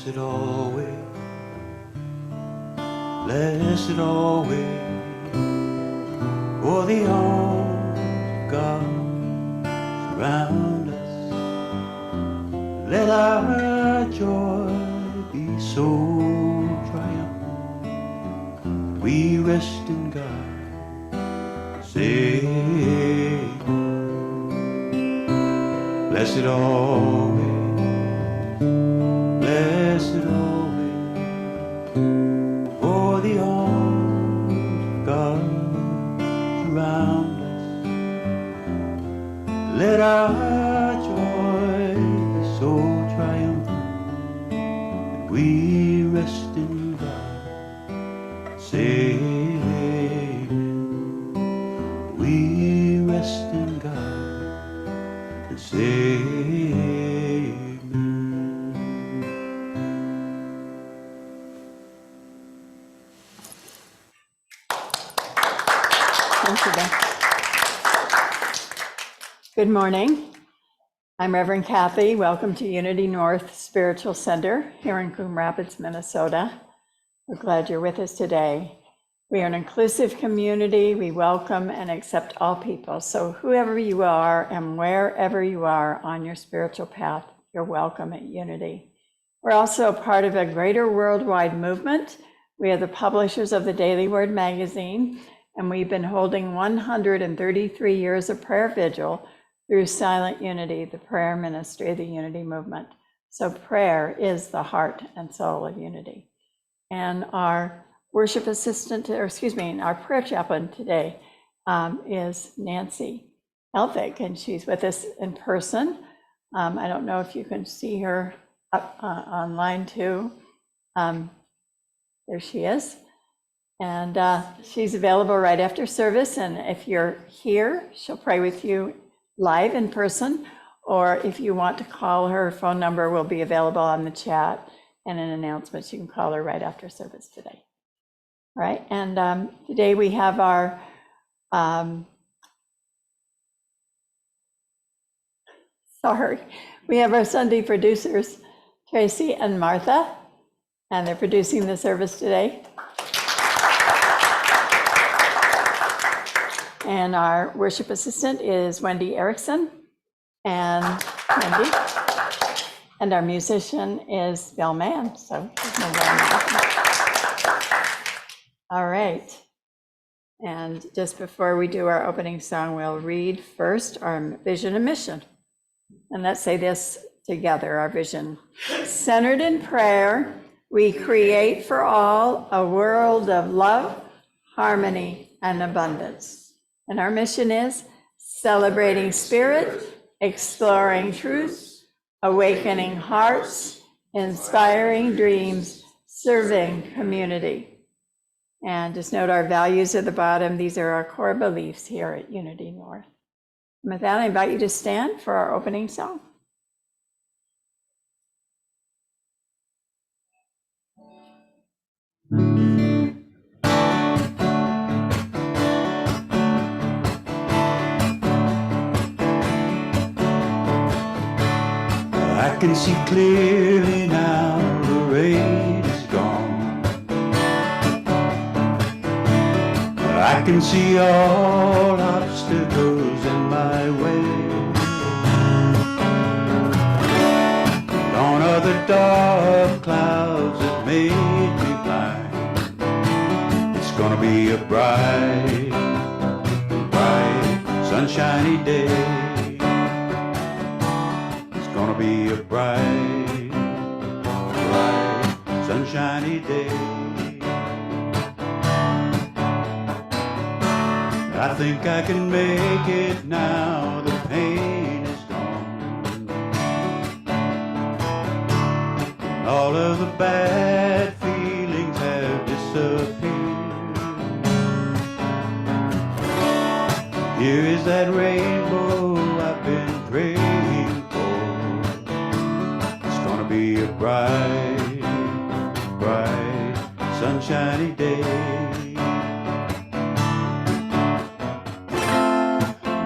Blessed always, blessed always, for the arms of God surround us. Let our joy be so triumphant, we rest in God. Say, blessed always, blessed always, for the arms of God surround us. Let our joy be so triumphant that we rest in God. Say, we rest in God and say, Thank you, Ben. Good morning. I'm Reverend Kathy. Welcome to Unity North Spiritual Center here in Coon Rapids, Minnesota. We're glad you're with us today. We are an inclusive community. We welcome and accept all people. So whoever you are and wherever you are on your spiritual path, you're welcome at Unity. We're also a part of a greater worldwide movement. We are the publishers of the Daily Word magazine, and we've been holding 133 years of prayer vigil through Silent Unity, the prayer ministry of the Unity movement. So prayer is the heart and soul of Unity. And our worship assistant, or excuse me, our prayer chaplain today is Nancy Elvig, and she's with us in person. I don't know if you can see her up, online too. There she is. And she's available right after service. And if you're here, she'll pray with you live in person, or if you want to call her, phone number will be available on the chat and in announcements. You can call her right after service today. All right, and today we have our we have our Sunday producers, Tracy and Martha, and they're producing the service today. And our worship assistant is Wendy Erickson, and Wendy. And our musician is Bill Mann. So all right. And just before we do our opening song, we'll read first our vision and mission. And let's say this together, our vision. Centered in prayer, we create for all a world of love, harmony, and abundance. And our mission is celebrating spirit, exploring truth, awakening hearts, inspiring dreams, serving community. And just note our values at the bottom. These are our core beliefs here at Unity North. And with that, I invite you to stand for our opening song. I can see clearly now the rain is gone. I can see all obstacles in my way. Gone are the dark clouds that made me blind. It's gonna be a bright, bright, sunshiny day. Gonna be a bright, bright, sunshiny day. I think I can make it now, the pain is gone. All of the bad feelings have disappeared. Here is that rainbow I've been praying for. Be a bright, bright, sunshiny day.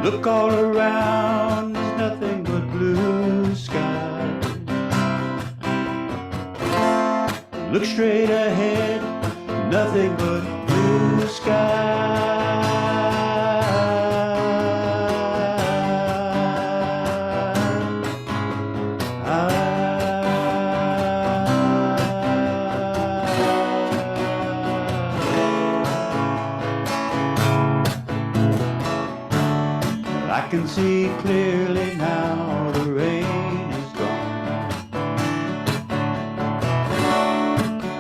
Look all around, there's nothing but blue skies. Look straight ahead, nothing but blue sky. I can see clearly now the rain is gone.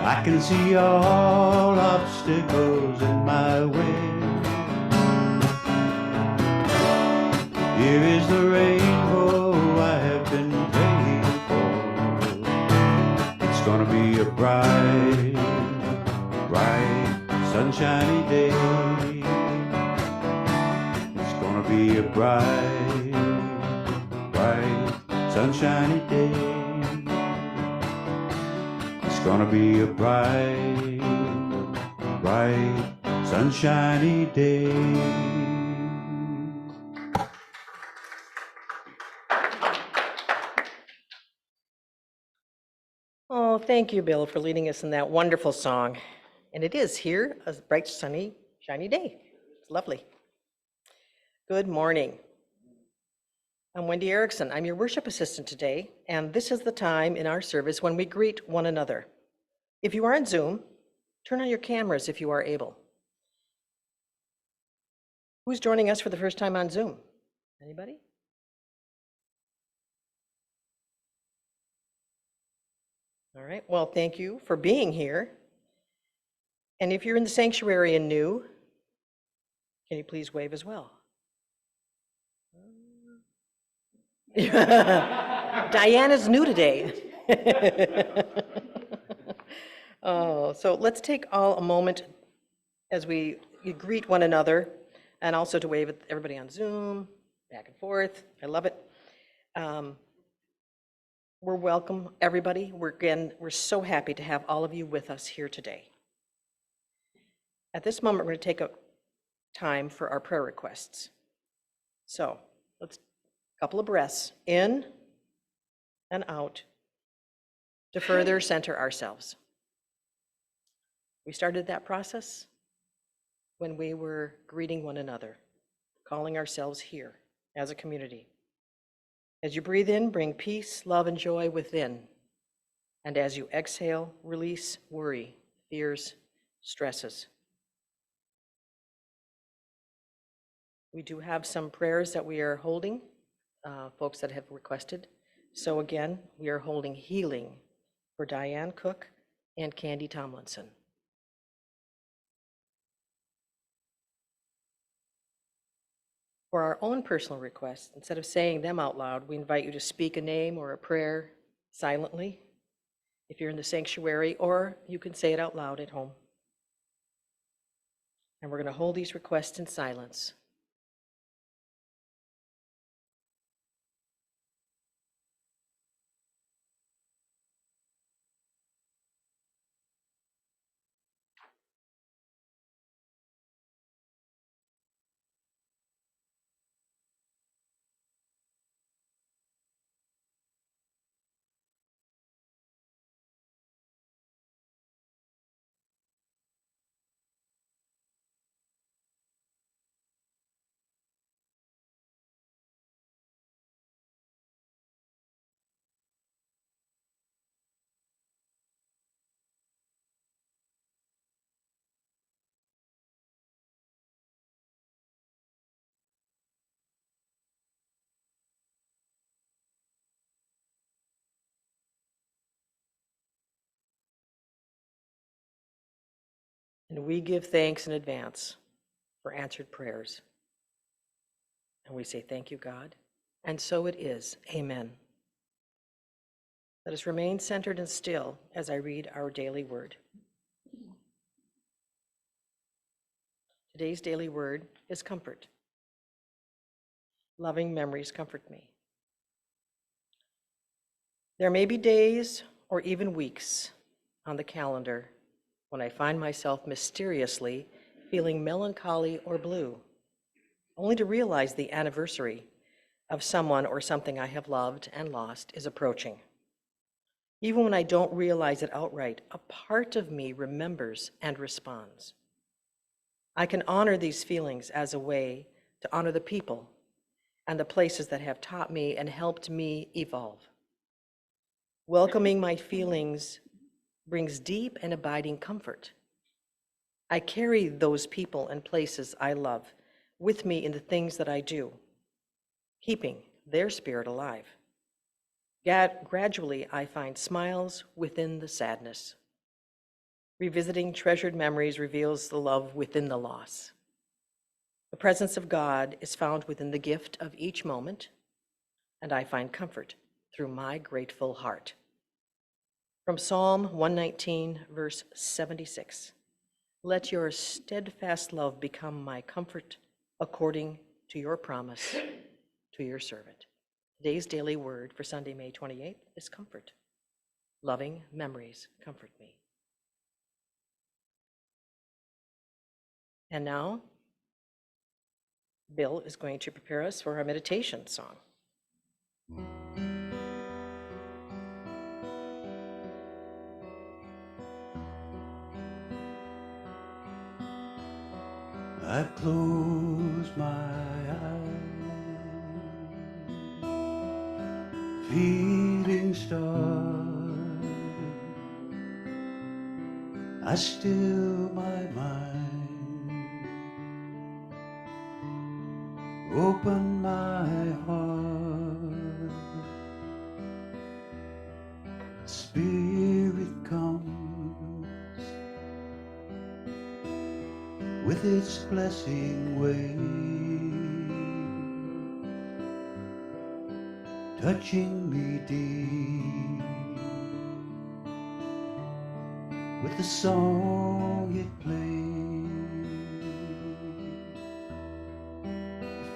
I can see all obstacles in my way. Here is the rainbow I have been praying for. It's gonna be a bright, bright, sunshiny day. It's gonna be a bright, bright, sunshiny day. It's gonna be a bright, bright, sunshiny day. Oh, thank you, Bill, for leading us in that wonderful song. And it is here, a bright, sunny, shiny day. It's lovely. Good morning. I'm Wendy Erickson. I'm your worship assistant today, and this is the time in our service when we greet one another. If you are on Zoom, turn on your cameras if you are able. Who's joining us for the first time on Zoom? Anybody? All right, well, thank you for being here. And if you're in the sanctuary and new, can you please wave as well? Diana's new today. Oh, so let's take all a moment as we greet one another, and also to wave at everybody on Zoom, back and forth. I love it. We're welcome, everybody. We're so happy to have all of you with us here today. At this moment, we're going to take a time for our prayer requests. So let's couple of breaths in and out to further center ourselves. We started that process when we were greeting one another, calling ourselves here as a community. As you breathe in, bring peace, love, and joy within. And as you exhale, release worry, fears, stresses. We do have some prayers that we are holding, folks that have requested. So again, we are holding healing for Diane Cook and Candy Tomlinson. For our own personal requests, instead of saying them out loud, we invite you to speak a name or a prayer silently if you're in the sanctuary, or you can say it out loud at home. And we're going to hold these requests in silence. And we give thanks in advance for answered prayers. And we say, thank you, God. And so it is. Amen. Let us remain centered and still as I read our daily word. Today's daily word is comfort. Loving memories comfort me. There may be days or even weeks on the calendar when I find myself mysteriously feeling melancholy or blue, only to realize the anniversary of someone or something I have loved and lost is approaching. Even when I don't realize it outright, a part of me remembers and responds. I can honor these feelings as a way to honor the people and the places that have taught me and helped me evolve. Welcoming my feelings brings deep and abiding comfort. I carry those people and places I love with me in the things that I do, keeping their spirit alive. Gradually, I find smiles within the sadness. Revisiting treasured memories reveals the love within the loss. The presence of God is found within the gift of each moment, and I find comfort through my grateful heart. From Psalm 119, verse 76, let your steadfast love become my comfort according to your promise to your servant. Today's daily word for Sunday, May 28th is comfort. Loving memories comfort me. And now, Bill is going to prepare us for our meditation song. I close my eyes, feeling starved. I still my mind, open my heart. Spirit comes with its blessing wave, touching me deep with the song it plays.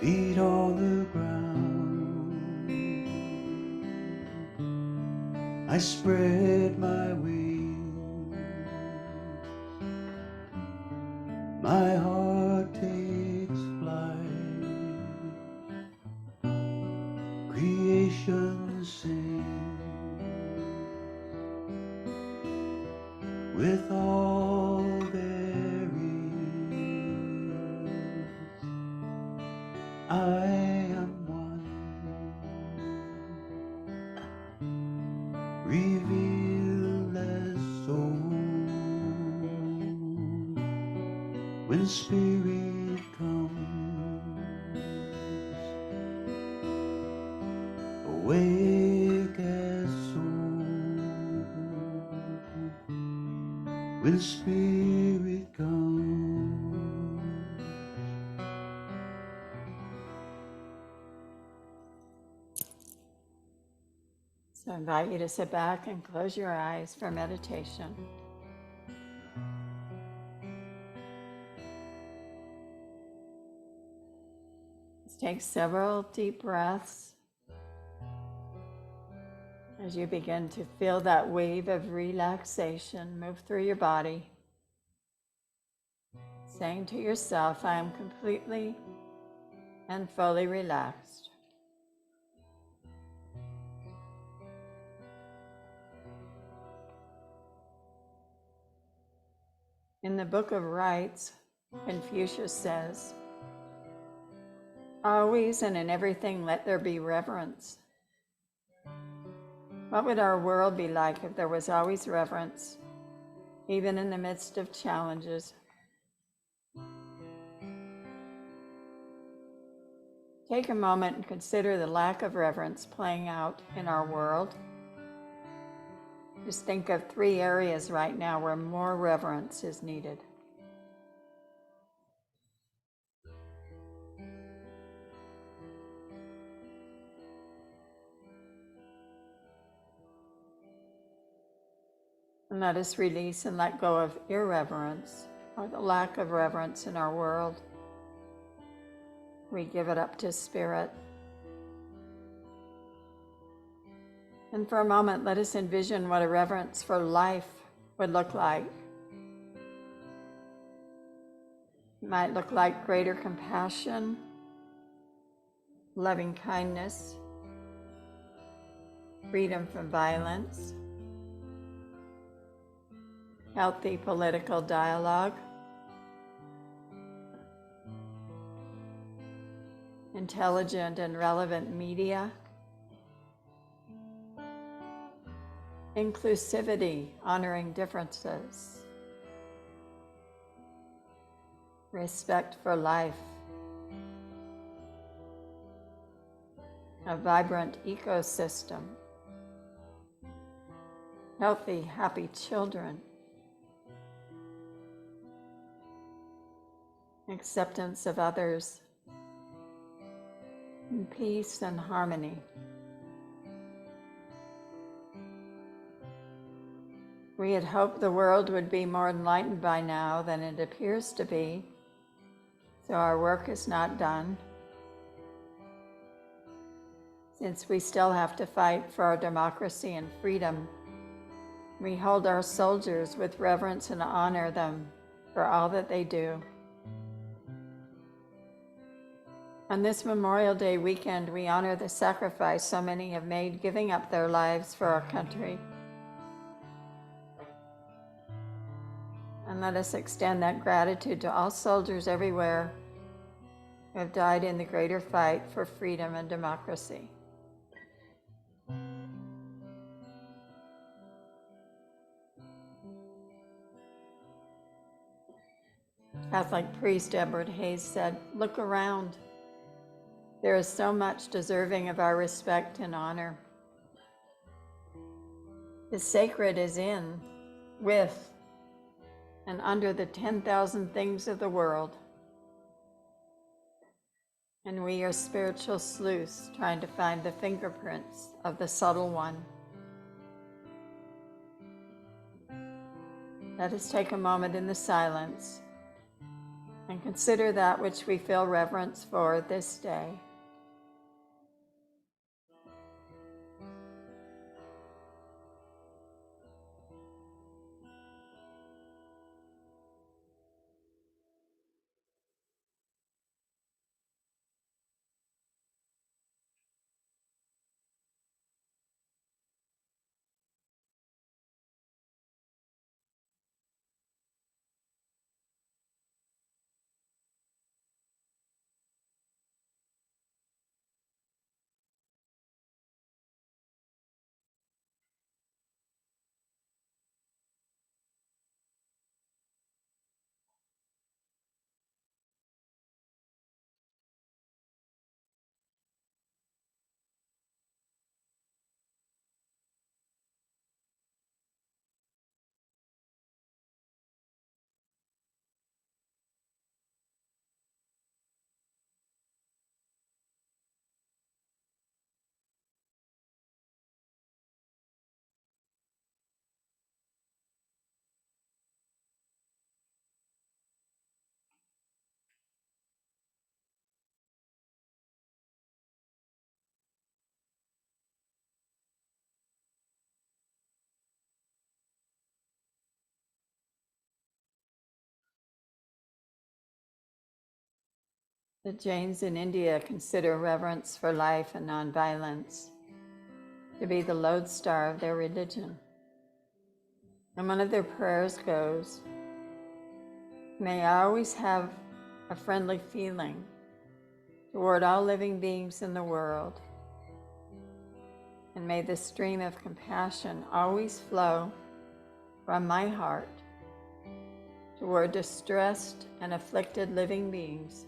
Feet on the ground, I spread my wings, my heart takes flight, creation sings with all there is. I am one, revealed as soul. When spirit comes, awake as soul. When spirit comes. So I invite you to sit back and close your eyes for meditation. Let's take several deep breaths as you begin to feel that wave of relaxation move through your body, saying to yourself, I am completely and fully relaxed. In the Book of Rites, Confucius says, always and in everything let there be reverence. What would our world be like if there was always reverence, even in the midst of challenges? Take a moment and consider the lack of reverence playing out in our world. Just think of 3 areas right now where more reverence is needed. And let us release and let go of irreverence or the lack of reverence in our world. We give it up to Spirit. And for a moment, let us envision what a reverence for life would look like. It might look like greater compassion, loving kindness, freedom from violence, healthy political dialogue, intelligent and relevant media, inclusivity, honoring differences, respect for life, a vibrant ecosystem, healthy, happy children, acceptance of others, and peace and harmony. We had hoped the world would be more enlightened by now than it appears to be, so our work is not done. Since we still have to fight for our democracy and freedom, we hold our soldiers with reverence and honor them for all that they do. On this Memorial Day weekend, we honor the sacrifice so many have made giving up their lives for our country. And let us extend that gratitude to all soldiers everywhere who have died in the greater fight for freedom and democracy. Catholic priest Edward Hayes said, "Look around. There is so much deserving of our respect and honor. The sacred is in, with, and under the 10,000 things of the world. And we are spiritual sleuths trying to find the fingerprints of the subtle one." Let us take a moment in the silence and consider that which we feel reverence for this day. The Jains in India consider reverence for life and nonviolence to be the lodestar of their religion. And one of their prayers goes, "May I always have a friendly feeling toward all living beings in the world, and may the stream of compassion always flow from my heart toward distressed and afflicted living beings.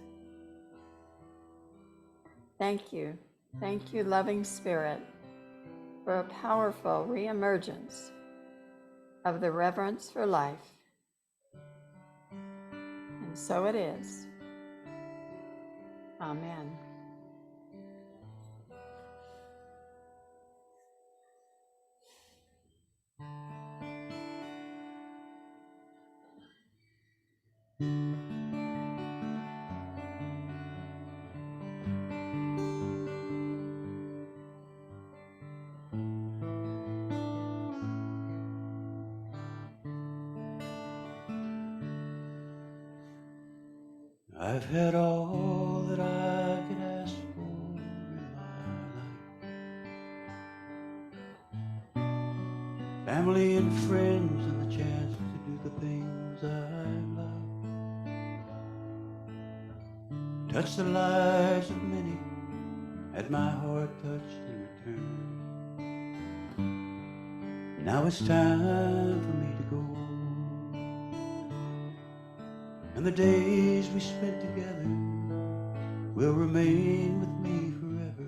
Thank you, loving Spirit, for a powerful reemergence of the reverence for life." And so it is. Amen. I've had all that I could ask for in my life. Family and friends and the chance to do touch the lives of many, had my heart touched in return. Now it's time for me to go, and the days we spent together will remain with me forever.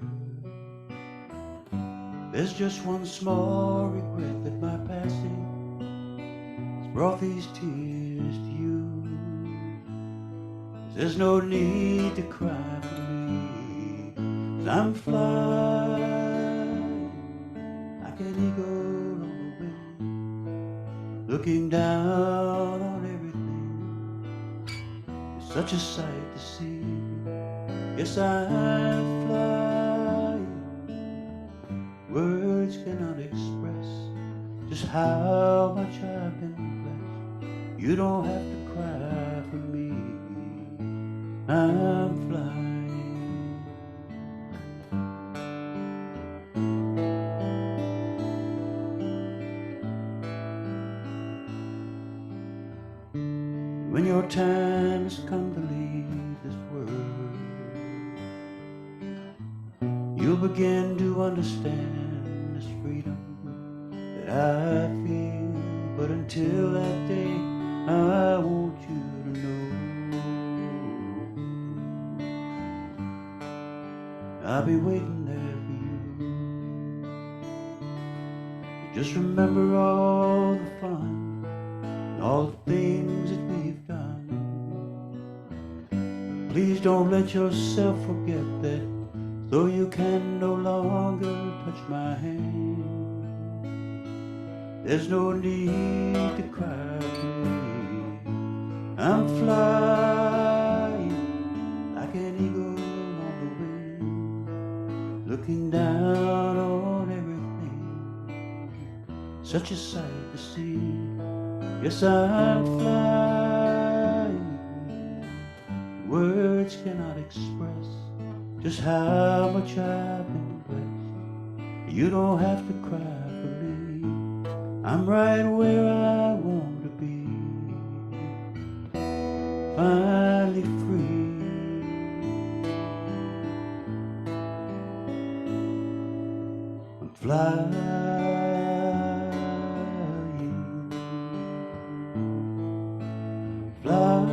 There's just one small regret, that my passing has brought these tears to you. There's no need to cry for me, 'cause I'm flying like an eagle on the wind, looking down on everything. It's such a sight to see. Yes, I'm flying. Words cannot express just how much I've been blessed. You don't have to cry for me, I'm flying. When your time has come to leave this world, you'll begin to understand this freedom that I feel. But until that day, I want you to know I'll be waiting there for you. Just remember all the fun and all the things that we've done. Please don't let yourself forget that though you can no longer touch my hand, there's no need to cry for me. I'm flying like an eagle on the wind, looking down on everything. Such a sight to see. Yes, I'm flying. Words cannot express just how much I've been blessed. You don't have to cry for me, I'm right where I want to be, finally free. I'm flying, flying.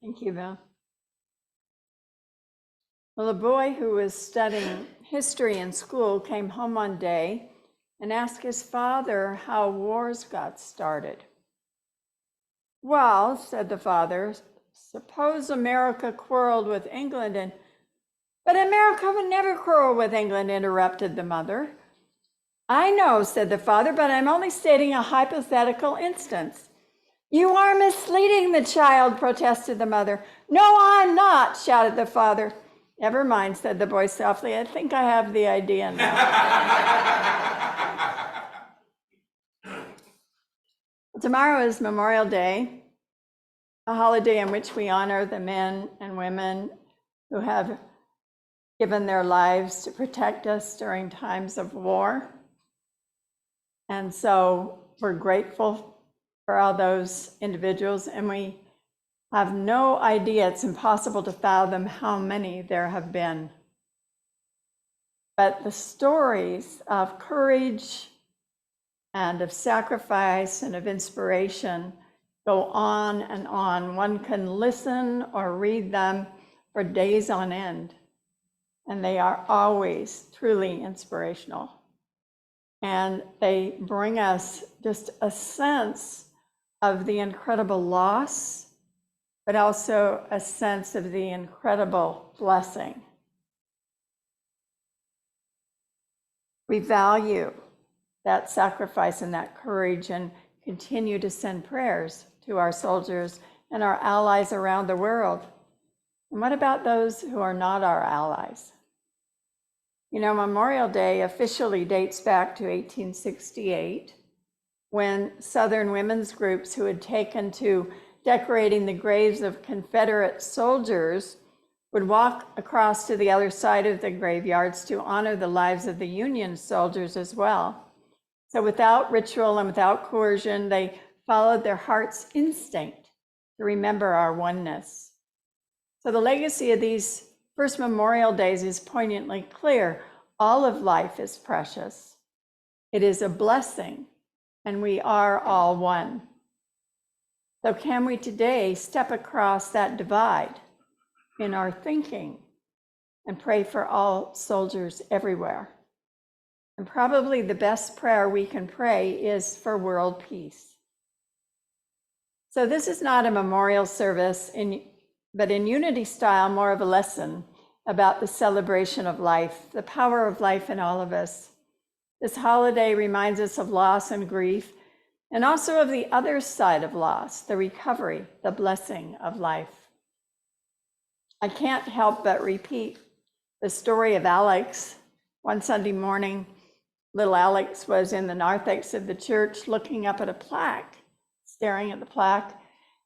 Thank you, Bill. Well, a boy who was studying history in school came home one day and asked his father how wars got started. Well, said the father, suppose America quarreled with England but America would never quarrel with England, interrupted the mother. I know, said the father, but I'm only stating a hypothetical instance. You are misleading the child, protested the mother. No, I'm not, shouted the father. Never mind, said the boy softly. I think I have the idea now. Tomorrow is Memorial Day, a holiday in which we honor the men and women who have given their lives to protect us during times of war. And so we're grateful for all those individuals, and we have no idea, it's impossible to fathom how many there have been. But the stories of courage and of sacrifice and of inspiration go on and on. One can listen or read them for days on end, and they are always truly inspirational. And they bring us just a sense of the incredible loss, but also a sense of the incredible blessing. We value that sacrifice and that courage and continue to send prayers to our soldiers and our allies around the world. And what about those who are not our allies? You know, Memorial Day officially dates back to 1868, when Southern women's groups who had taken to decorating the graves of Confederate soldiers would walk across to the other side of the graveyards to honor the lives of the Union soldiers as well. So without ritual and without coercion, they followed their heart's instinct to remember our oneness. So the legacy of these first Memorial Days is poignantly clear. All of life is precious. It is a blessing, and we are all one. So can we today step across that divide in our thinking and pray for all soldiers everywhere? And probably the best prayer we can pray is for world peace. So this is not a memorial service, but in Unity style, more of a lesson about the celebration of life, the power of life in all of us. This holiday reminds us of loss and grief, and also of the other side of loss, the recovery, the blessing of life. I can't help but repeat the story of Alex. One Sunday morning, little Alex was in the narthex of the church looking up at a plaque, staring at the plaque,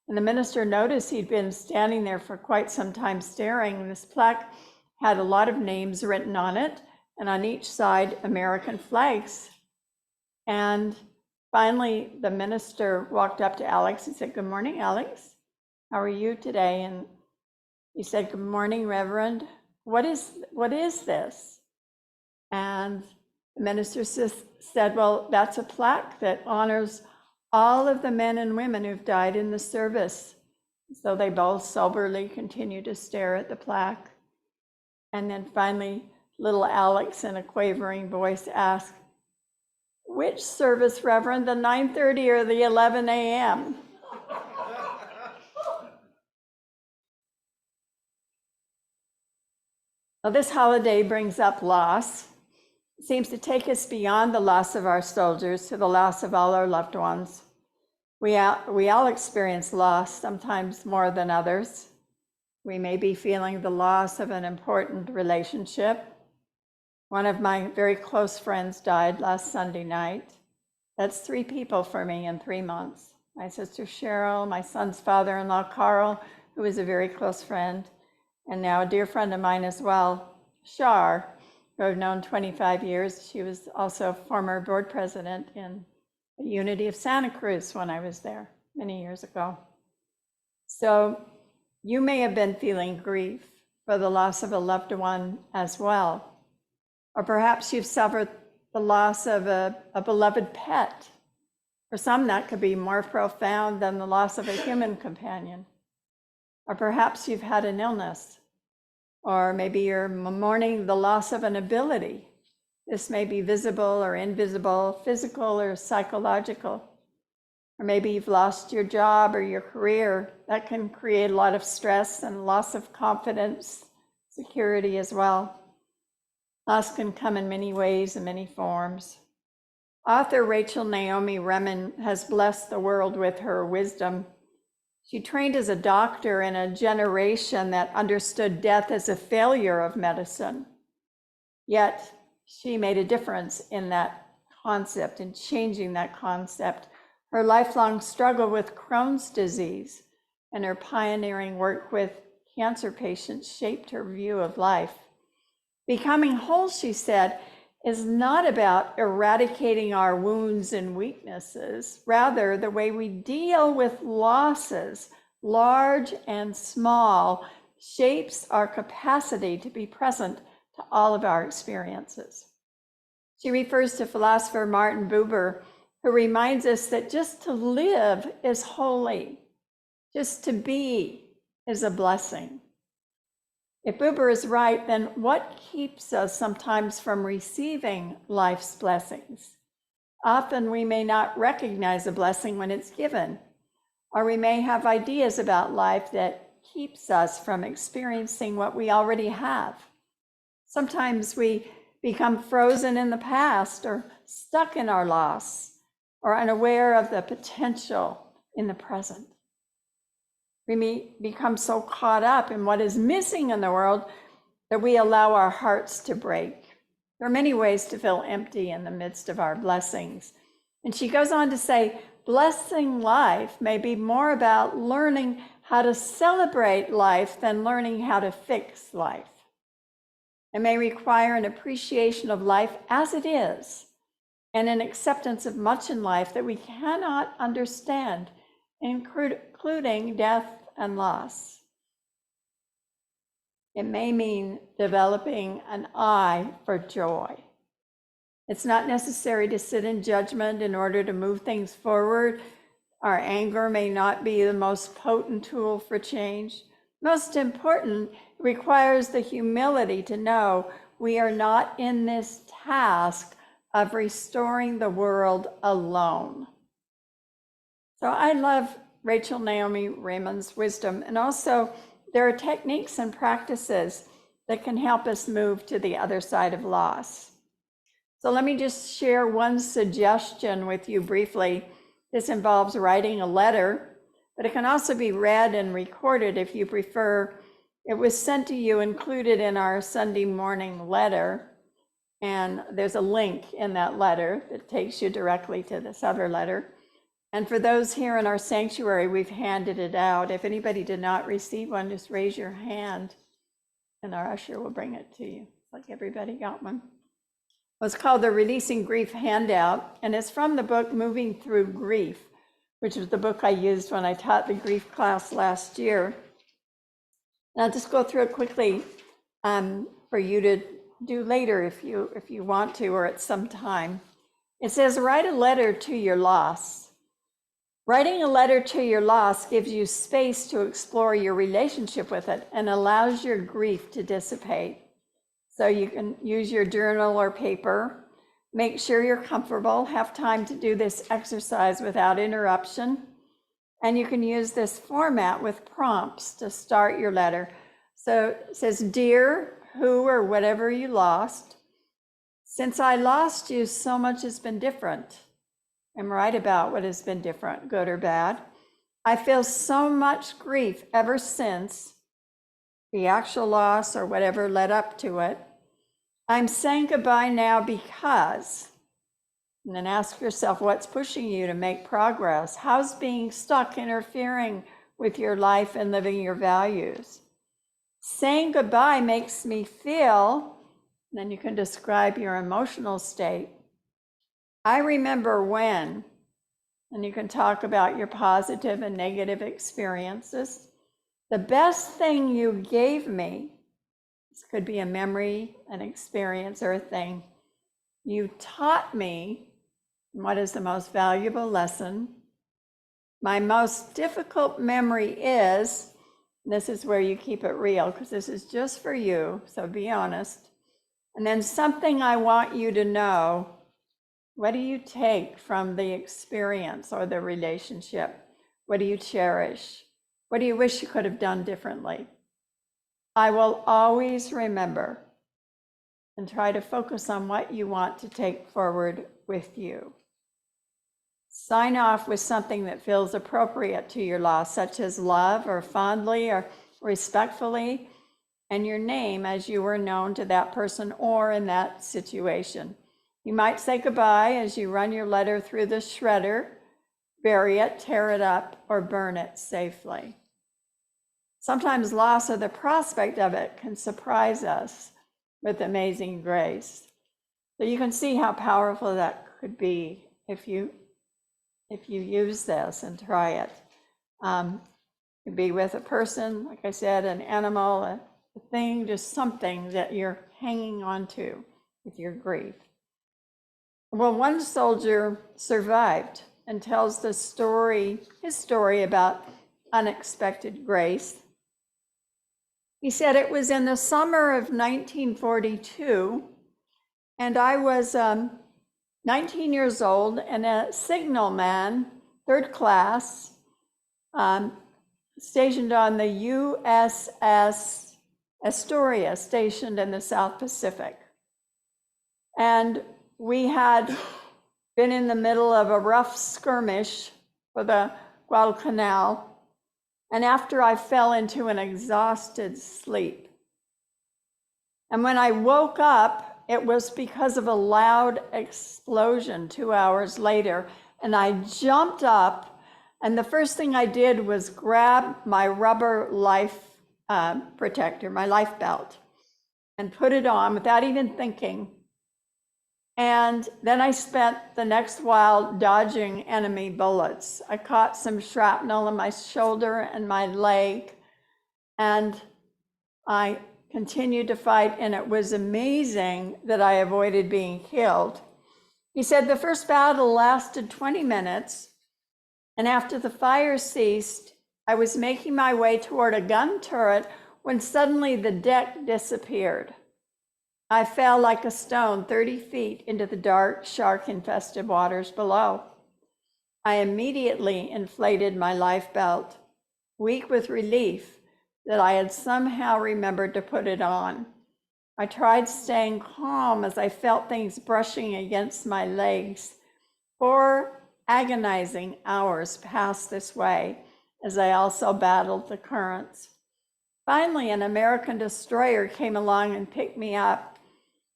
and the minister noticed he'd been standing there for quite some time staring, and this plaque had a lot of names written on it, and on each side, American flags. And finally, the minister walked up to Alex and said, "Good morning, Alex. How are you today?" And he said, "Good morning, Reverend. What is this?" And the minister said, "Well, that's a plaque that honors all of the men and women who've died in the service." So they both soberly continued to stare at the plaque. And then finally, little Alex in a quavering voice asked, "Which service, Reverend, the 9:30 or the 11 a.m.? Now, this holiday brings up loss. It seems to take us beyond the loss of our soldiers to the loss of all our loved ones. We all experience loss, sometimes more than others. We may be feeling the loss of an important relationship. One of my very close friends died last Sunday night. That's 3 people for me in 3 months. My sister Cheryl, my son's father-in-law Carl, who was a very close friend, and now a dear friend of mine as well, Shar, who I've known 25 years. She was also former board president in the Unity of Santa Cruz when I was there many years ago. So you may have been feeling grief for the loss of a loved one as well. Or perhaps you've suffered the loss of a beloved pet. For some, that could be more profound than the loss of a human companion. Or perhaps you've had an illness. Or maybe you're mourning the loss of an ability. This may be visible or invisible, physical or psychological. Or maybe you've lost your job or your career. That can create a lot of stress and loss of confidence, security as well. Loss can come in many ways and many forms. Author Rachel Naomi Remen has blessed the world with her wisdom. She trained as a doctor in a generation that understood death as a failure of medicine. Yet she made a difference in that concept, in changing that concept. Her lifelong struggle with Crohn's disease and her pioneering work with cancer patients shaped her view of life. Becoming whole, she said, is not about eradicating our wounds and weaknesses. Rather, the way we deal with losses, large and small, shapes our capacity to be present to all of our experiences. She refers to philosopher Martin Buber, who reminds us that just to live is holy. Just to be is a blessing. If Buber is right, then what keeps us sometimes from receiving life's blessings? Often we may not recognize a blessing when it's given, or we may have ideas about life that keeps us from experiencing what we already have. Sometimes we become frozen in the past or stuck in our loss or unaware of the potential in the present. We become so caught up in what is missing in the world that we allow our hearts to break. There are many ways to feel empty in the midst of our blessings. And she goes on to say, blessing life may be more about learning how to celebrate life than learning how to fix life. It may require an appreciation of life as it is and an acceptance of much in life that we cannot understand, including death and loss. It may mean developing an eye for joy. It's not necessary to sit in judgment in order to move things forward. Our anger may not be the most potent tool for change. Most important, it requires the humility to know we are not in this task of restoring the world alone. So I love Rachel Naomi Remen's wisdom, and also there are techniques and practices that can help us move to the other side of loss. So let me just share one suggestion with you briefly. This involves writing a letter, but it can also be read and recorded if you prefer. It was sent to you, included in our Sunday morning letter, and there's a link in that letter that takes you directly to this other letter. And for those here in our sanctuary, we've handed it out. If anybody did not receive one, just raise your hand and our usher will bring it to you. Like everybody got one. It's called the Releasing Grief Handout, and it's from the book Moving Through Grief, which was the book I used when I taught the grief class last year. And I'll just go through it quickly for you to do later if you want to, or at some time. It says, write a letter to your loss. Writing a letter to your loss gives you space to explore your relationship with it and allows your grief to dissipate. So you can use your journal or paper. Make sure you're comfortable. Have time to do this exercise without interruption. And you can use this format with prompts to start your letter. So it says, dear who or whatever you lost, since I lost you, so much has been different. I'm right about what has been different, good or bad. I feel so much grief ever since the actual loss or whatever led up to it. I'm saying goodbye now because, and then ask yourself what's pushing you to make progress. How's being stuck interfering with your life and living your values? Saying goodbye makes me feel, and then you can describe your emotional state. I remember when, and you can talk about your positive and negative experiences. The best thing you gave me, this could be a memory, an experience, or a thing. You taught me what is the most valuable lesson. My most difficult memory is, and this is where you keep it real, because this is just for you, so be honest. And then something I want you to know. What do you take from the experience or the relationship? What do you cherish? What do you wish you could have done differently? I will always remember, and try to focus on what you want to take forward with you. Sign off with something that feels appropriate to your loss, such as love or fondly or respectfully, and your name as you were known to that person or in that situation. You might say goodbye as you run your letter through the shredder, bury it, tear it up, or burn it safely. Sometimes loss or the prospect of it can surprise us with amazing grace. So you can see how powerful that could be if you use this and try it. You could be with a person, like I said, an animal, a thing, just something that you're hanging on to with your grief. Well, one soldier survived and tells his story about unexpected grace. He said, it was in the summer of 1942, and I was 19 years old and a signalman, third class, stationed on the USS Astoria, stationed in the South Pacific. And we had been in the middle of a rough skirmish for the Guadalcanal, and after I fell into an exhausted sleep. And when I woke up, it was because of a loud explosion 2 hours later, and I jumped up, and the first thing I did was grab my rubber life protector, my life belt, and put it on without even thinking. And then I spent the next while dodging enemy bullets. I caught some shrapnel in my shoulder and my leg, and I continued to fight, and it was amazing that I avoided being killed. He said the first battle lasted 20 minutes, and after the fire ceased, I was making my way toward a gun turret when suddenly the deck disappeared. I fell like a stone 30 feet into the dark, shark-infested waters below. I immediately inflated my life belt, weak with relief that I had somehow remembered to put it on. I tried staying calm as I felt things brushing against my legs. 4 agonizing hours passed this way as I also battled the currents. Finally, an American destroyer came along and picked me up.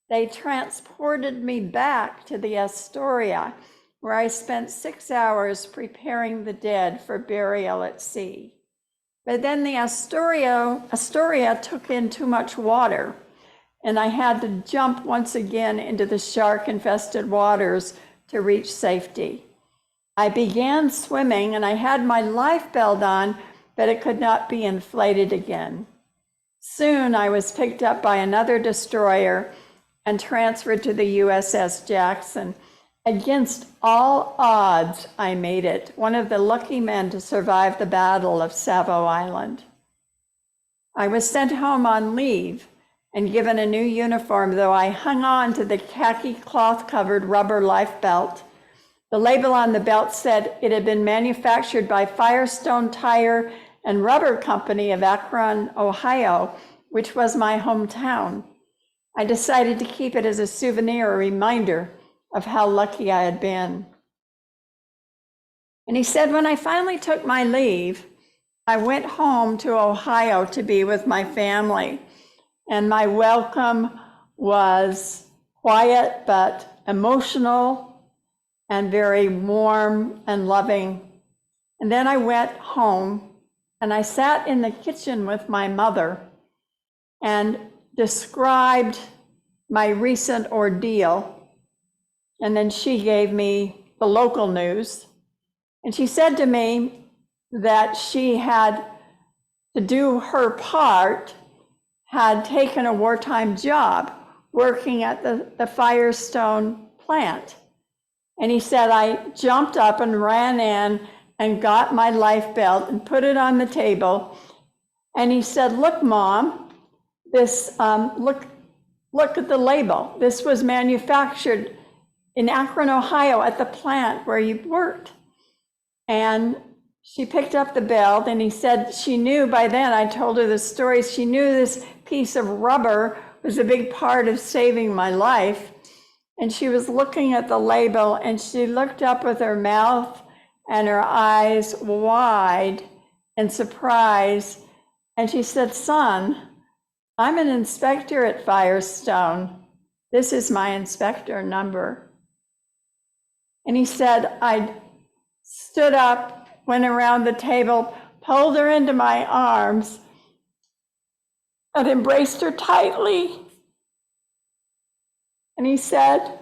They transported me back to the Astoria, where I spent 6 hours preparing the dead for burial at sea. But then the Astoria took in too much water, and I had to jump once again into the shark-infested waters to reach safety. I began swimming, and I had my life belt on, but it could not be inflated again. Soon I was picked up by another destroyer and transferred to the USS Jackson. Against all odds, I made it, one of the lucky men to survive the Battle of Savo Island. I was sent home on leave and given a new uniform, though I hung on to the khaki cloth-covered rubber life belt. The label on the belt said it had been manufactured by Firestone Tire and Rubber Company of Akron, Ohio, which was my hometown. I decided to keep it as a souvenir, a reminder of how lucky I had been. And he said, when I finally took my leave, I went home to Ohio to be with my family. And my welcome was quiet, but emotional and very warm and loving. And then I went home and I sat in the kitchen with my mother and described my recent ordeal. And then she gave me the local news. And she said to me that she had, to do her part, had taken a wartime job working at the Firestone plant. And he said, I jumped up and ran in and got my life belt and put it on the table. And he said, look, Mom, this, look at the label. This was manufactured in Akron, Ohio at the plant where you worked. And she picked up the belt, and he said she knew by then, I told her the story, she knew this piece of rubber was a big part of saving my life. And she was looking at the label, and she looked up with her mouth and her eyes wide in surprise. And she said, son, I'm an inspector at Firestone. This is my inspector number. And he said, I stood up, went around the table, pulled her into my arms, and embraced her tightly. And he said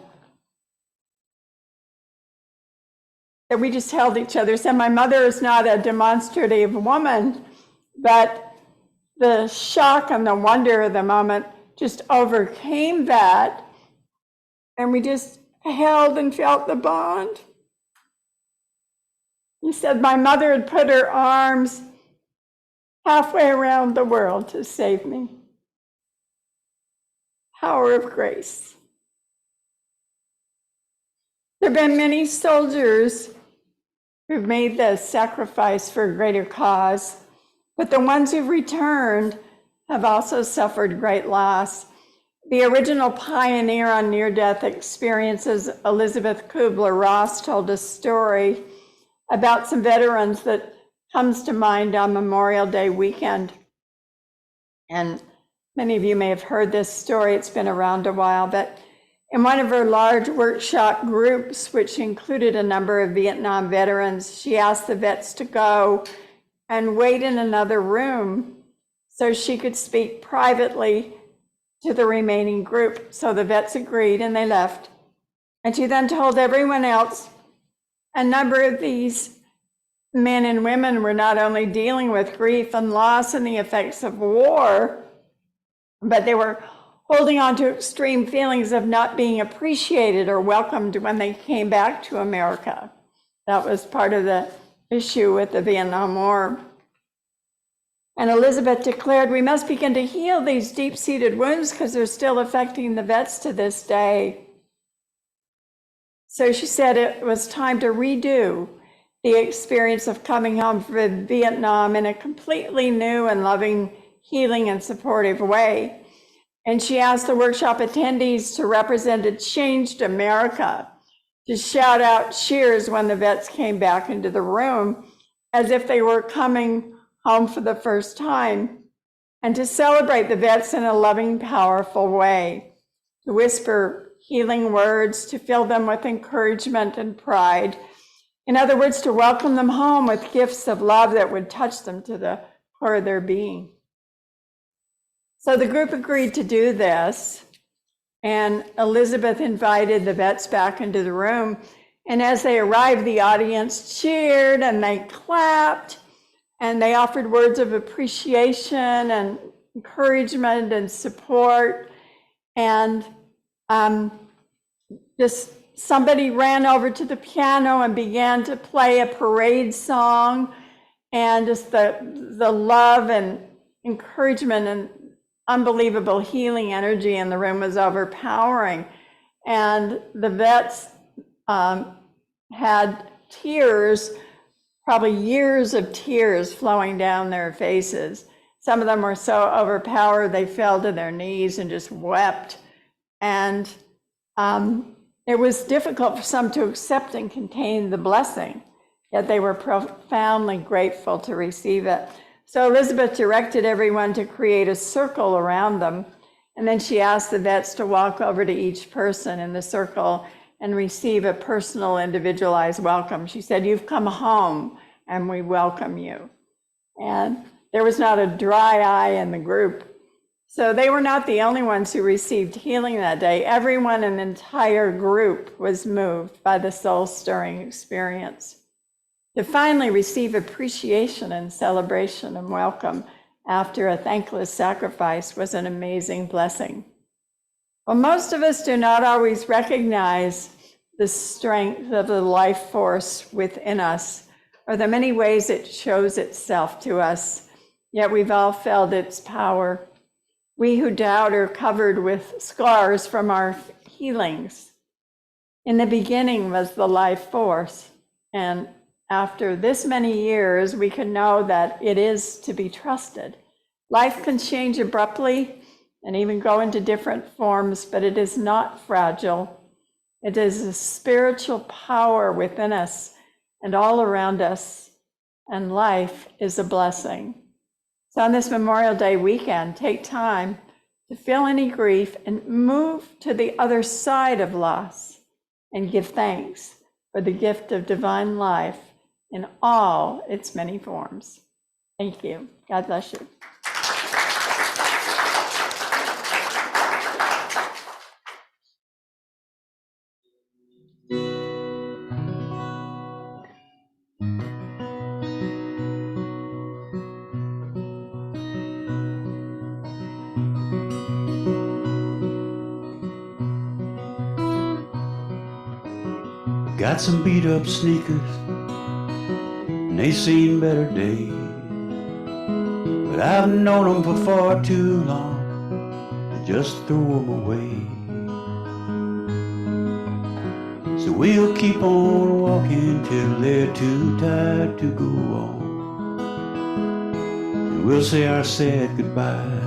that we just held each other. He said, my mother is not a demonstrative woman, but the shock and the wonder of the moment just overcame that. And we just held and felt the bond. He said, my mother had put her arms halfway around the world to save me. Power of grace. There have been many soldiers who've made the sacrifice for a greater cause, but the ones who've returned have also suffered great loss. The original pioneer on near-death experiences, Elizabeth Kubler-Ross, told a story about some veterans that comes to mind on Memorial Day weekend. And many of you may have heard this story. It's been around a while, but in one of her large workshop groups, which included a number of Vietnam veterans, she asked the vets to go and wait in another room so she could speak privately to the remaining group. So the vets agreed and they left. And she then told everyone else a number of these men and women were not only dealing with grief and loss and the effects of war, but they were holding on to extreme feelings of not being appreciated or welcomed when they came back to America. That was part of the issue with the Vietnam War. And Elizabeth declared, we must begin to heal these deep-seated wounds because they're still affecting the vets to this day. So she said it was time to redo the experience of coming home from Vietnam in a completely new and loving, healing and supportive way. And she asked the workshop attendees to represent a changed America, to shout out cheers when the vets came back into the room as if they were coming home for the first time, and to celebrate the vets in a loving, powerful way, to whisper healing words, to fill them with encouragement and pride. In other words, to welcome them home with gifts of love that would touch them to the core of their being. So the group agreed to do this, and Elizabeth invited the vets back into the room. And as they arrived, the audience cheered and they clapped and they offered words of appreciation and encouragement and support. And just somebody ran over to the piano and began to play a parade song, and just the love and encouragement and unbelievable healing energy in the room was overpowering. And the vets had tears, probably years of tears flowing down their faces. Some of them were so overpowered they fell to their knees and just wept. And it was difficult for some to accept and contain the blessing, yet they were profoundly grateful to receive it. So Elizabeth directed everyone to create a circle around them, and then she asked the vets to walk over to each person in the circle and receive a personal, individualized welcome. She said, you've come home and we welcome you. And there was not a dry eye in the group. So they were not the only ones who received healing that day. Everyone in the entire group was moved by the soul-stirring experience. To finally receive appreciation and celebration and welcome after a thankless sacrifice was an amazing blessing. Well, most of us do not always recognize the strength of the life force within us, or the many ways it shows itself to us, yet we've all felt its power. We who doubt are covered with scars from our healings. In the beginning was the life force, and after this many years, we can know that it is to be trusted. Life can change abruptly and even go into different forms, but it is not fragile. It is a spiritual power within us and all around us, and life is a blessing. So on this Memorial Day weekend, take time to feel any grief and move to the other side of loss and give thanks for the gift of divine life in all its many forms. Thank you. God bless you. Got some beat up sneakers, and they seen better days, but I've known them for far too long to just throw them away. So we'll keep on walking till they're too tired to go on, and we'll say our sad goodbye,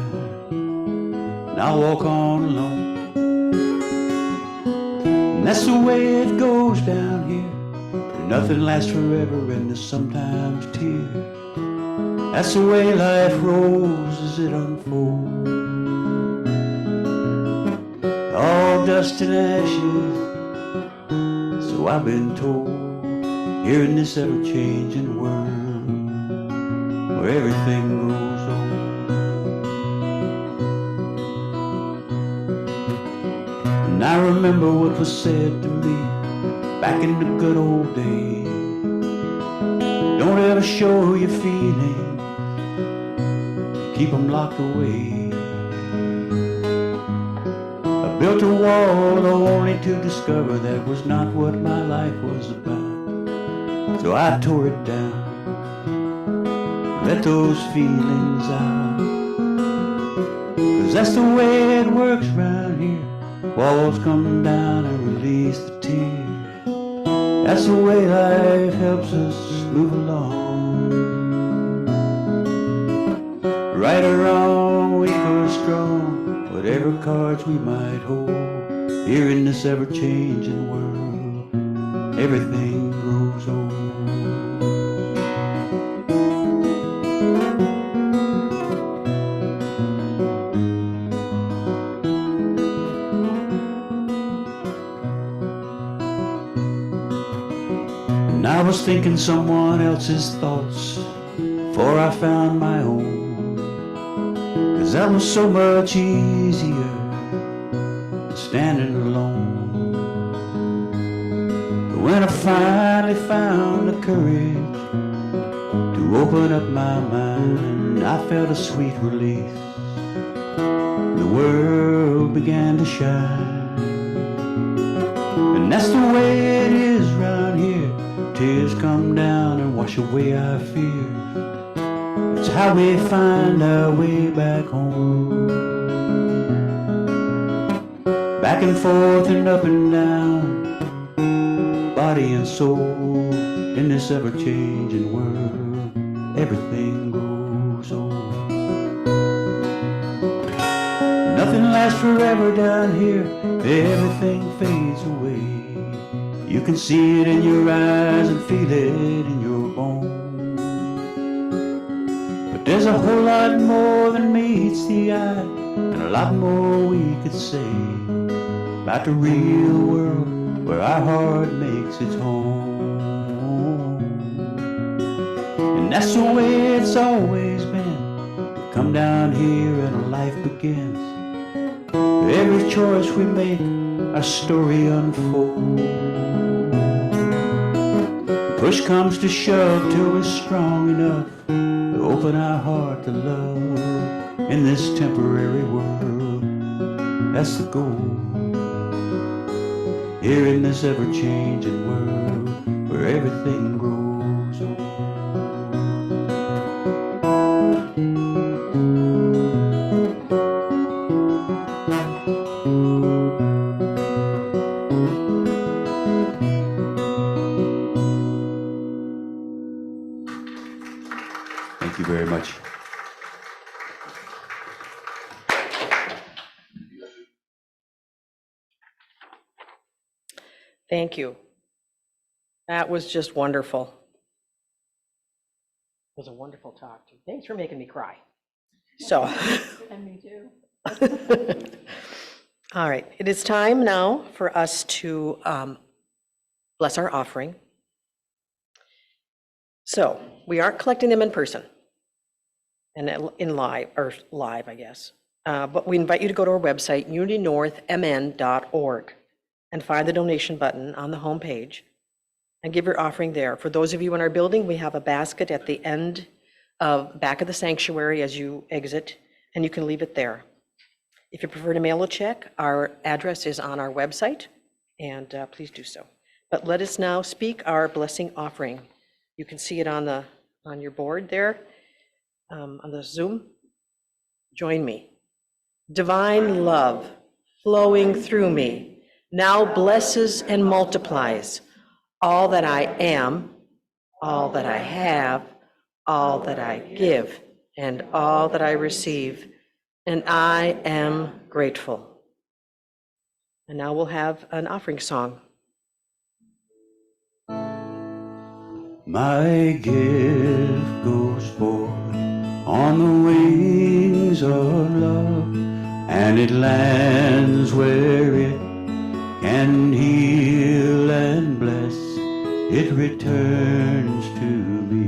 and I'll walk on alone. And that's the way it goes down here. Nothing lasts forever, and there's sometimes tears. That's the way life rolls as it unfolds. All dust and ashes, so I've been told, here in this ever-changing world where everything grows old. And I remember what was said to me back in the good old days. Don't ever show your feelings, keep them locked away. I built a wall only to discover that was not what my life was about. So I tore it down, let those feelings out. 'Cause that's the way it works round here. Walls come down and release the tears. That's the way life helps us move along. Right or wrong, weak or strong, whatever cards we might hold, here in this ever-changing world, everything grows old. And I was thinking someone else's thoughts before I found my own. 'Cause that was so much easier than standing alone. But when I finally found the courage to open up my mind, I felt a sweet release. The world began to shine. And that's the way it is round here. Tears come down and wash away our fears. It's how we find our way back home. Back and forth and up and down, body and soul, in this ever-changing world, everything grows old. Nothing lasts forever down here, everything fades away. You can see it in your eyes and feel it in your bones. There's a whole lot more than meets the eye, and a lot more we could say about the real world where our heart makes its home. And that's the way it's always been. We come down here and a life begins. Every choice we make, our story unfolds. Push comes to shove till we're strong enough to open our heart to love in this temporary world. That's the goal. Here in this ever-changing world where everything grows old. Thank you very much. Thank you. That was just wonderful. It was a wonderful talk too. Thanks for making me cry. So. And me too. All right, it is time now for us to bless our offering. So we aren't collecting them in person and in live, I guess. But we invite you to go to our website, unitynorthmn.org, and find the donation button on the home page and give your offering there. For those of you in our building, we have a basket at the end of back of the sanctuary as you exit, and you can leave it there. If you prefer to mail a check, our address is on our website, and please do so. But let us now speak our blessing offering. You can see it on your board there, on the Zoom. Join me. Divine love flowing through me now blesses and multiplies all that I am, all that I have, all that I give, and all that I receive, and I am grateful. And now we'll have an offering song. My gift goes forth on the wings of love, and it lands where it can heal and bless. It returns to me,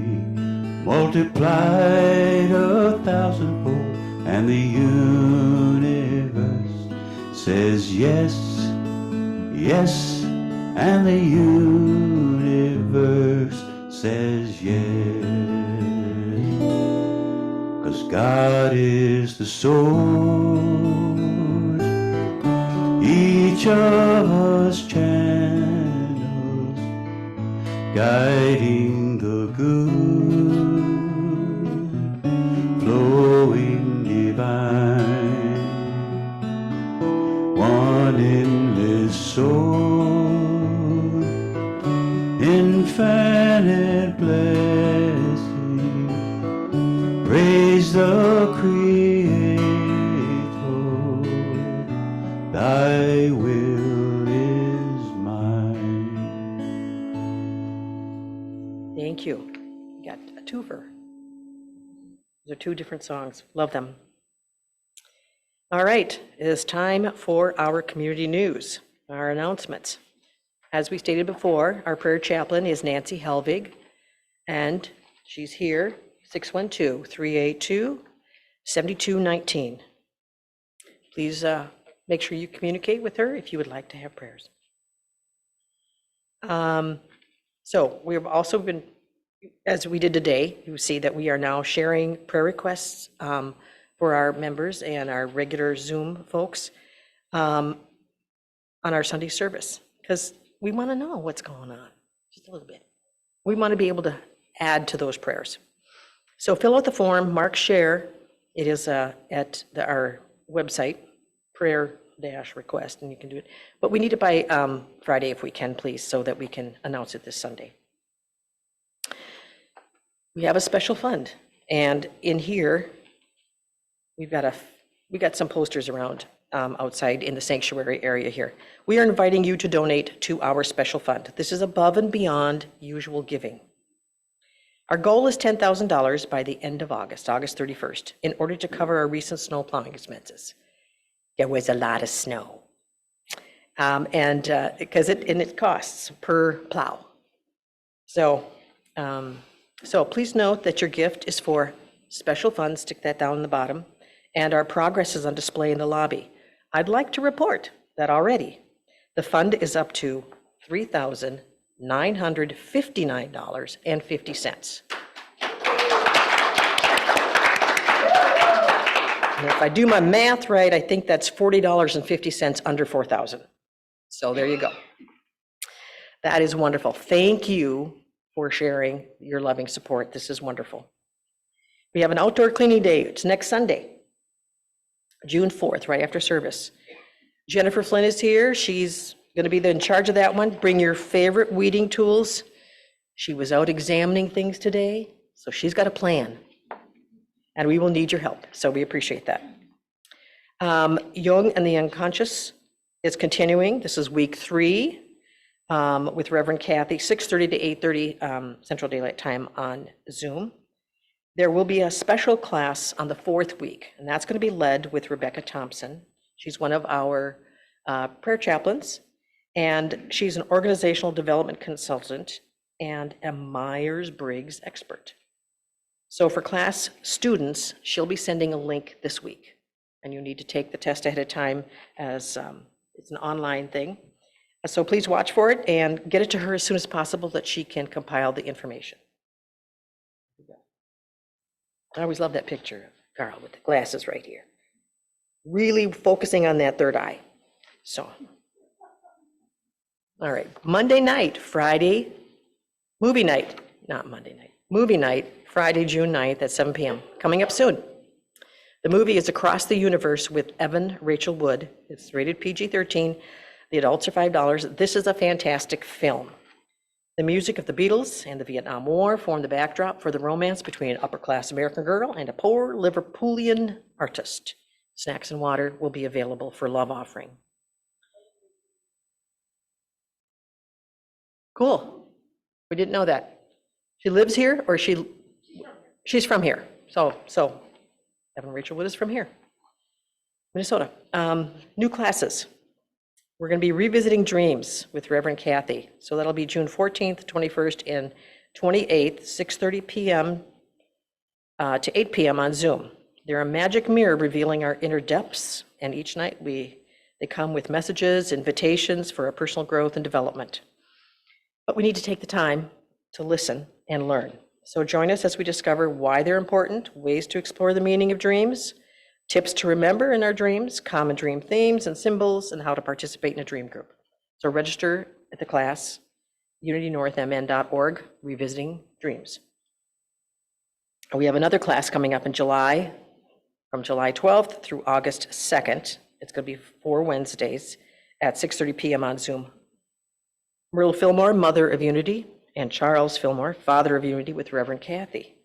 multiplied 1,000-fold, and the universe says yes, yes, and the universe says yes. 'Cause God is the source, each of us channels, guiding the good, flowing divine, one endless soul, infinite blessing, praise the Creator, thy will is mine. Thank you. You got a twofer. Those are two different songs. Love them. All right, it is time for our community news, our announcements. As we stated before, our prayer chaplain is Nancy Helvig, and she's here, 612-382-7219. Please make sure you communicate with her if you would like to have prayers. So we've also been, as we did today, you see that we are now sharing prayer requests for our members and our regular Zoom folks on our Sunday service, because we want to know what's going on, just a little bit. We want to be able to add to those prayers. So fill out the form, mark share. It is at our website, prayer-request, and you can do it. But we need it by Friday if we can, please, so that we can announce it this Sunday. We have a special fund, and in here, we got some posters around outside in the sanctuary area here. We are inviting you to donate to our special fund. This is above and beyond usual giving. Our goal is $10,000 by the end of August 31st, in order to cover our recent snow plowing expenses. There was a lot of snow. Because it costs per plow. So please note that your gift is for special funds, stick that down in the bottom, and our progress is on display in the lobby. I'd like to report that already the fund is up to $3,959.50. And if I do my math right, I think that's $40.50 under 4,000. So there you go. That is wonderful. Thank you for sharing your loving support. This is wonderful. We have an outdoor cleaning day. It's next Sunday, June 4th, right after service. Jennifer Flynn is here. She's going to be in charge of that one. Bring your favorite weeding tools. She was out examining things today, so she's got a plan. And we will need your help, so we appreciate that. Young and the Unconscious is continuing. This is week 3 with Reverend Kathy, 6:30 to 8:30 Central Daylight Time on Zoom. There will be a special class on the 4th week, and that's going to be led with Rebecca Thompson. She's one of our prayer chaplains, and she's an organizational development consultant and a Myers-Briggs expert. So for class students, she'll be sending a link this week, and you need to take the test ahead of time, as it's an online thing. So please watch for it and get it to her as soon as possible that she can compile the information. I always love that picture of Carl with the glasses right here. Really focusing on that third eye. So, all right, Monday night, Friday, movie night, not Monday night, movie night, Friday, June 9th at 7 p.m. Coming up soon. The movie is Across the Universe with Evan Rachel Wood. It's rated PG-13. The adults are $5. This is a fantastic film. The music of the Beatles and the Vietnam War form the backdrop for the romance between an upper-class American girl and a poor Liverpoolian artist. Snacks and water will be available for love offering. Cool. We didn't know that. She lives here, or she's from here? So Evan and Rachel with us from here, Minnesota. New classes. We're going to be revisiting dreams with Reverend Kathy. So that'll be June 14th, 21st, and 28th, 6:30 p.m. To 8 p.m. on Zoom. They're a magic mirror revealing our inner depths, and each night they come with messages, invitations for our personal growth and development. But we need to take the time to listen and learn. So join us as we discover why they're important, ways to explore the meaning of dreams, tips to remember in our dreams, common dream themes and symbols, and how to participate in a dream group. So register at the class, unitynorthmn.org, Revisiting Dreams. We have another class coming up in July, from July 12th through August 2nd. It's going to be 4 Wednesdays at 6:30 p.m. on Zoom. Myrtle Fillmore, Mother of Unity, and Charles Fillmore, Father of Unity, with Reverend Kathy.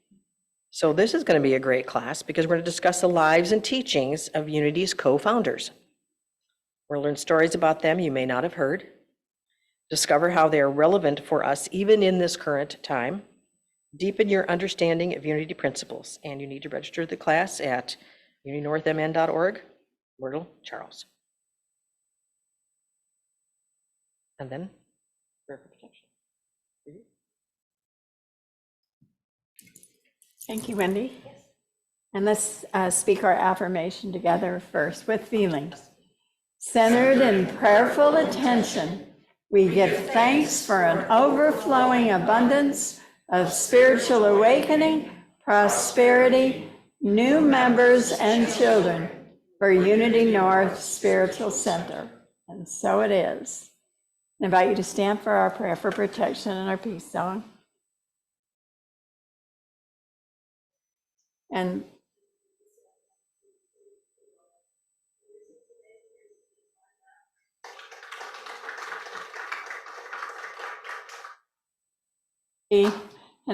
So this is going to be a great class because we're going to discuss the lives and teachings of Unity's co-founders. We're going to learn stories about them you may not have heard, discover how they are relevant for us even in this current time, deepen your understanding of Unity principles, and you need to register the class at unitynorthmn.org, Myrtle, Charles. And then, prayer for protection. Thank you, Wendy. And let's speak our affirmation together first with feelings. Centered in prayerful attention, we give thanks for an overflowing abundance of spiritual awakening, prosperity, new members and children for Unity North Spiritual Center. And so it is. I invite you to stand for our prayer for protection and our peace song. And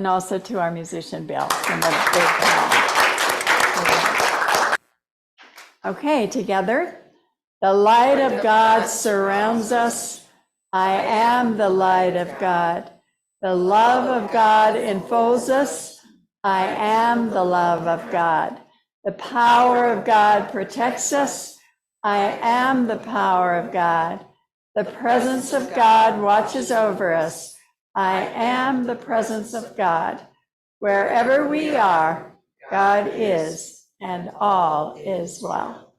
also to our musician, Bill. Okay, together. The light of God surrounds us. I am the light of God. The love of God enfolds us. I am the love of God. The power of God protects us. I am the power of God. The presence of God watches over us. I am the presence of God. Wherever we are, God is, and all is well.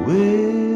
With